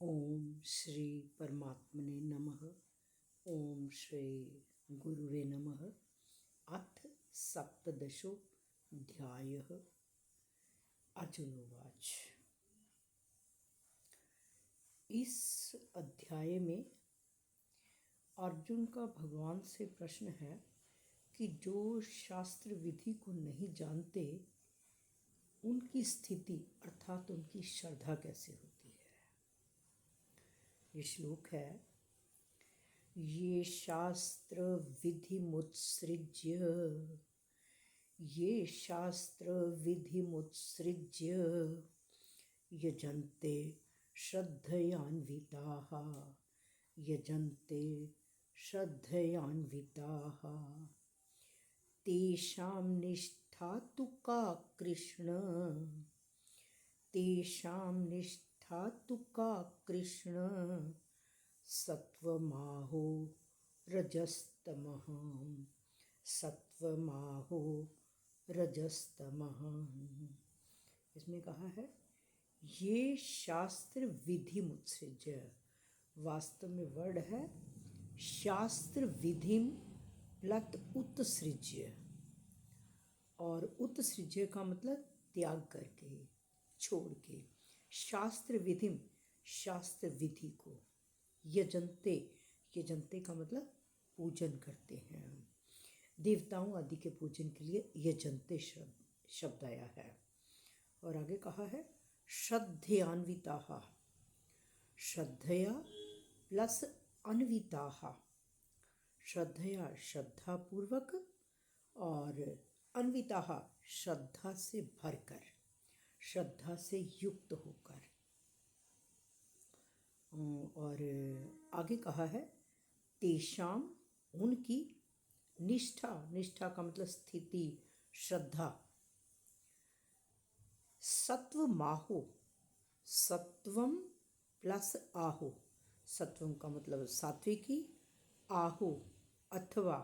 ओम श्री परमात्मने नमः। ओम श्री गुरुवे नमः। अथ सप्तदशोऽध्यायः। अर्जुनोवाच। इस अध्याय में अर्जुन का भगवान से प्रश्न है कि जो शास्त्र विधि को नहीं जानते उनकी स्थिति अर्थात उनकी श्रद्धा कैसे होती है। ये श्लोक है, ये शास्त्र विधि मुत्सृज्य, ये शास्त्र विधि मुत्सृज्य यजन्ते श्रद्धयान्विताः, यजन्ते श्रद्धयान्विताः। तेषां निष्ठा तु का कृष्ण, तेषां निष्ठा तु का कृष्ण, सत्वमाहो रजस्तमः, सत्वमाहो रजस्तमः। इसमें कहा है ये शास्त्र विधि मुत्सृज्य। वास्तव में वर्ड है शास्त्र विधिम प्लत उत्सृज्य, और उत्सृज्य का मतलब त्याग करके, छोड़ के। शास्त्र विधिम शास्त्र विधि को, यजन्ते, यजन्ते का मतलब पूजन करते हैं। देवताओं आदि के पूजन के लिए यजन्ते शब्द आया है। और आगे कहा है श्रद्धयान्विताः, श्रद्धया प्लस अन्विताः। श्रद्धया श्रद्धापूर्वक और अन्विताः श्रद्धा से भरकर, श्रद्धा से युक्त होकर। और आगे कहा है तेषां उनकी निष्ठा, निष्ठा का मतलब स्थिति, श्रद्धा। सत्वमाहो, सत्वम प्लस आहो, सत्वम का मतलब सात्विकी, आहो अथवा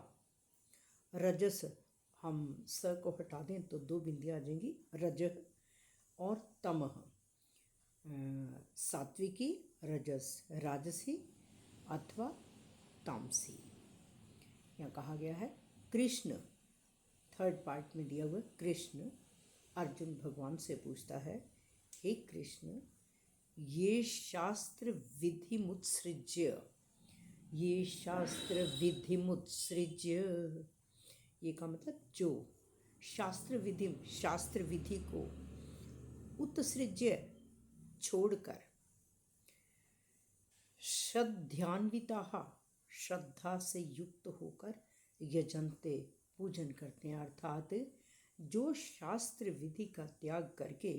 रजस, हम स को हटा दें तो दो बिंदियाँ आ जाएंगी, रजः और तमः, सात्विकी, रजस, राजसी अथवा तामसी। यहाँ कहा गया है कृष्ण, थर्ड पार्ट में दिया हुआ कृष्ण। अर्जुन भगवान से पूछता है, हे कृष्ण, ये शास्त्र विधि मुत्सृज्य, ये शास्त्र विधि मुत्सृज्य, ये का मतलब जो शास्त्र विधि, शास्त्र विधि को उत्सृज्य छोड़कर, श्रद्धान्विताः श्रद्धा से युक्त होकर, यजन्ते पूजन करते हैं, अर्थात जो शास्त्र विधि का त्याग करके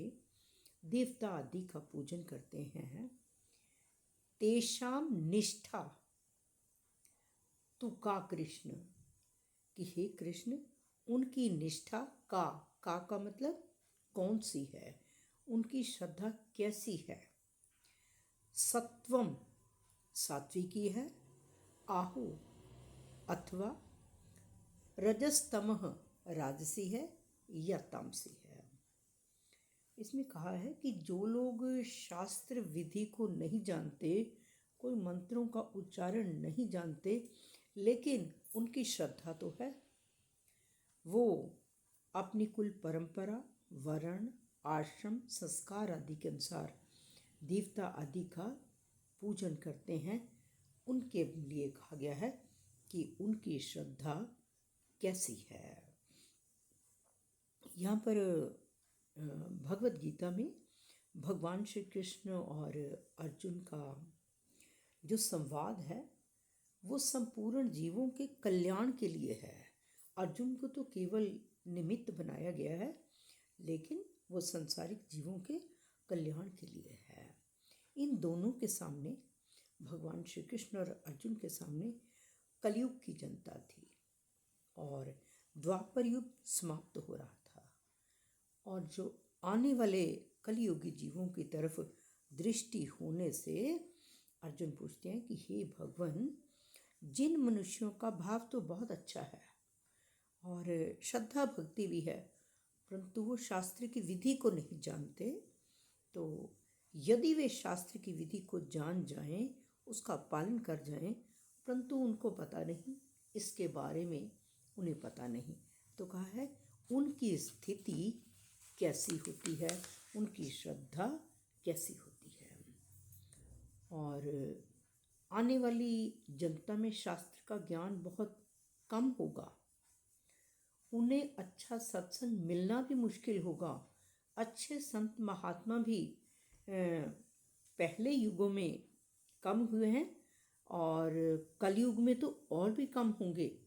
देवता आदि का पूजन करते हैं। तेषां निष्ठा तु का कृष्ण, कि हे कृष्ण उनकी निष्ठा का मतलब कौन सी है, उनकी श्रद्धा कैसी है। सत्वम सात्विकी है, आहु अथवा रजस्तमः राजसी है या तामसी है। इसमें कहा है कि जो लोग शास्त्र विधि को नहीं जानते, कोई मंत्रों का उच्चारण नहीं जानते, लेकिन उनकी श्रद्धा तो है, वो अपनी कुल परंपरा, वर्ण, आश्रम, संस्कार आदि के अनुसार देवता आदि का पूजन करते हैं, उनके लिए कहा गया है कि उनकी श्रद्धा कैसी है। यहाँ पर भगवद गीता में भगवान श्री कृष्ण और अर्जुन का जो संवाद है वो संपूर्ण जीवों के कल्याण के लिए है। अर्जुन को तो केवल निमित्त बनाया गया है, लेकिन वो संसारिक जीवों के कल्याण के लिए है। इन दोनों के सामने, भगवान श्री कृष्ण और अर्जुन के सामने कलयुग की जनता थी और द्वापर युग समाप्त हो रहा था, और जो आने वाले कलियुगी जीवों की तरफ दृष्टि होने से अर्जुन पूछते हैं कि हे भगवान, जिन मनुष्यों का भाव तो बहुत अच्छा है और श्रद्धा भक्ति भी है, परंतु वो शास्त्र की विधि को नहीं जानते, तो यदि वे शास्त्र की विधि को जान जाएं, उसका पालन कर जाएं, परंतु उनको पता नहीं, इसके बारे में उन्हें पता नहीं। तो कहा है उनकी स्थिति कैसी होती है, उनकी श्रद्धा कैसी होती है। और आने वाली जनता में शास्त्र का ज्ञान बहुत कम होगा, उन्हें अच्छा सत्संग मिलना भी मुश्किल होगा। अच्छे संत महात्मा भी पहले युगों में कम हुए हैं और कलयुग में तो और भी कम होंगे।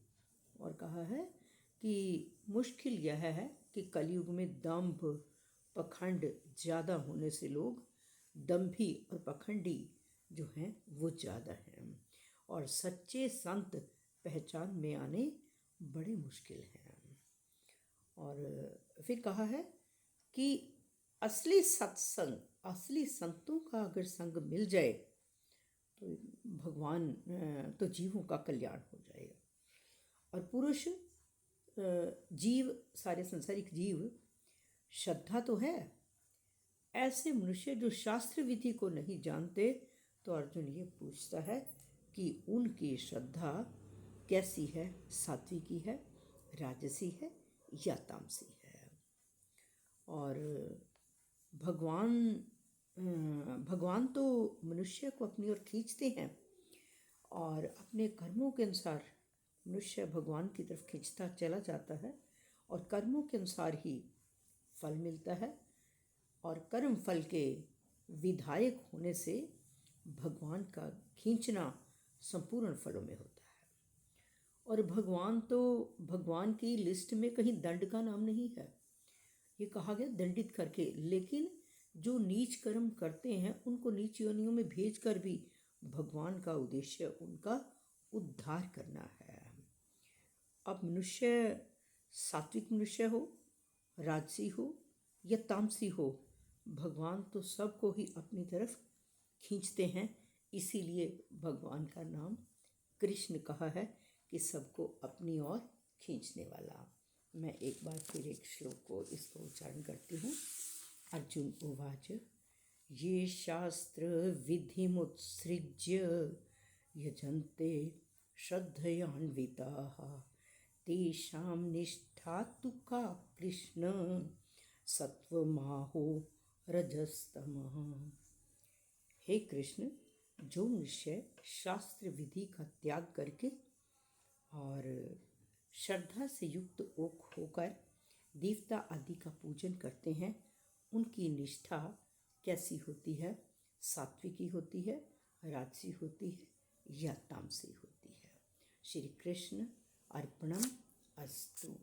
और कहा है कि मुश्किल यह है कि कलयुग में दंभ पखंड ज़्यादा होने से लोग दंभी और पखंडी जो हैं वो ज़्यादा हैं, और सच्चे संत पहचान में आने बड़े मुश्किल हैं। और फिर कहा है कि असली सत्संग, असली संतों का अगर संग मिल जाए तो भगवान तो जीवों का कल्याण हो जाएगा। और पुरुष जीव, सारे संसारिक जीव, श्रद्धा तो है, ऐसे मनुष्य जो शास्त्र विधि को नहीं जानते, तो अर्जुन ये पूछता है कि उनकी श्रद्धा कैसी है, सात्विकी है, राजसी है या तामसी है। और भगवान तो मनुष्य को अपनी ओर खींचते हैं और अपने कर्मों के अनुसार मनुष्य भगवान की तरफ खींचता चला जाता है, और कर्मों के अनुसार ही फल मिलता है। और कर्म फल के विधायक होने से भगवान का खींचना संपूर्ण फलों में होता है। और भगवान की लिस्ट में कहीं दंड का नाम नहीं है, ये कहा गया दंडित करके, लेकिन जो नीच कर्म करते हैं उनको नीच योनियों में भेजकर भी भगवान का उद्देश्य उनका उद्धार करना है। अब मनुष्य सात्विक मनुष्य हो, राजसी हो या तामसी हो, भगवान तो सबको ही अपनी तरफ खींचते हैं। इसीलिए भगवान का नाम कृष्ण कहा है कि सबको अपनी ओर खींचने वाला। मैं एक बार फिर एक श्लोक को इसको उच्चारण करती हूँ। अर्जुन उवाच ये शास्त्र विधिमुत्सृज्य यजन्ते श्रद्धयान्विताः तेषां निष्ठा तु का कृष्ण सत्वमाहो रजस्तमः। हे कृष्ण, जो मनुष्य शास्त्र विधि का त्याग करके और श्रद्धा से युक्त होकर देवता आदि का पूजन करते हैं, उनकी निष्ठा कैसी होती है, सात्विकी होती है, राजसी होती है या तामसी होती है। श्री कृष्ण अर्पणम अस्तु।